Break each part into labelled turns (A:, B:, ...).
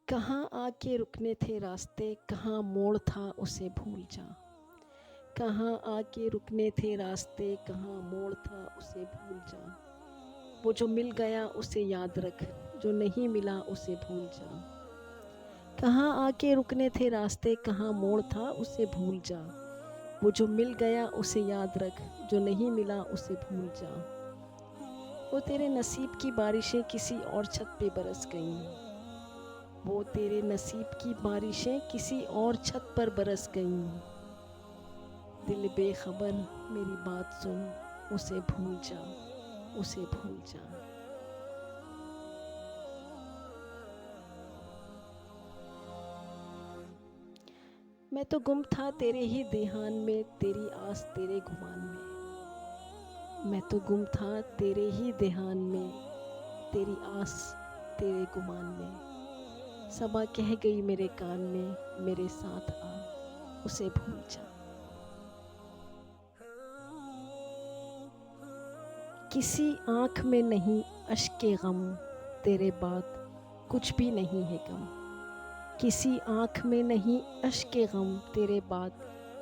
A: कहाँ आके रुकने थे रास्ते, कहाँ मोड़ था उसे भूल जा। कहाँ आके रुकने थे रास्ते, कहाँ मोड़ था उसे भूल जा। वो जो मिल गया उसे याद रख, जो नहीं मिला उसे भूल जा। कहाँ आके रुकने थे रास्ते, कहाँ मोड़ था उसे भूल जा। वो जो मिल गया उसे याद रख, जो नहीं मिला उसे भूल जा। वो तेरे नसीब की बारिशें किसी और छत पे बरस गईं। वो तेरे नसीब की बारिशें किसी और छत पर बरस गईं। दिल बेखबर मेरी बात सुन, उसे भूल जा, उसे भूल जा। मैं तो गुम था तेरे ही ध्यान में, तेरी आस तेरे गुमान में। मैं तो गुम था तेरे ही ध्यान में, तेरी आस तेरे गुमान में। सबा कह गई मेरे कान में, मेरे साथ आ, उसे भूल जा। किसी आँख में नहीं अश्के गम, तेरे बाद कुछ भी नहीं है गम। किसी आँख में नहीं अश्के गम, तेरे बाद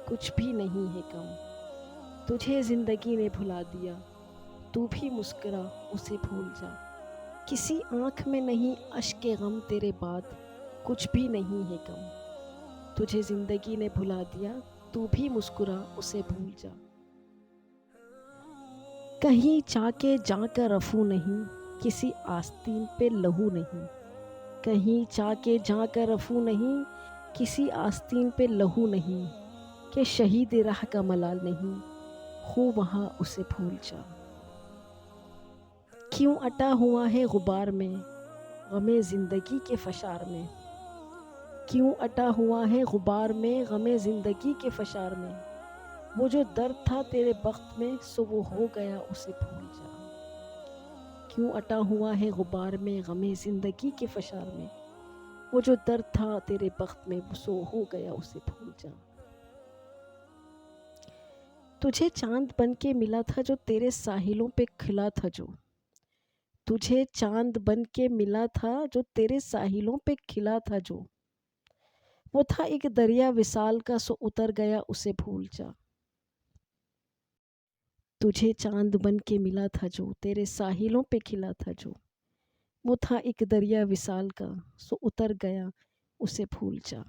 A: कुछ भी नहीं है गम। तुझे ज़िंदगी ने भुला दिया, तू भी मुस्कुरा, उसे भूल जा। किसी आँख में नहीं अश्के गम, तेरे बाद कुछ भी नहीं है गम। तुझे ज़िंदगी ने भुला दिया, तू भी मुस्कुरा, उसे भूल जा। कहीं जाके जाकर रफू नहीं, किसी आस्तीन पे लहू नहीं। कहीं जाके जाकर रफू नहीं, किसी आस्तीन पे लहू नहीं। कि शहीद राह का मलाल नहीं, हो वहाँ उसे भूल जा। क्यों अटा हुआ है गुबार में, गमे ज़िंदगी के फशार में। क्यों अटा हुआ है गुबार में, गमे ज़िंदगी के फशार में। वो जो दर्द था तेरे बख्त में, सो वो हो गया, उसे भूल जा। क्यों अटा हुआ है गुबार में, गमे ज़िंदगी के फशार में। वो जो दर्द था तेरे बख्त में, सो हो गया, उसे भूल जा। तुझे चांद बन के मिला था जो तेरे साहिलों पे खिला था जो। तुझे चांद बन के मिला था जो तेरे साहिलों पे खिला था जो। वो था एक दरिया विशाल का, सो उतर गया, उसे भूल जा। तुझे चांद बन के मिला था जो तेरे साहिलों पे खिला था जो। वो था एक दरिया विशाल का, सो उतर गया, उसे भूल जा।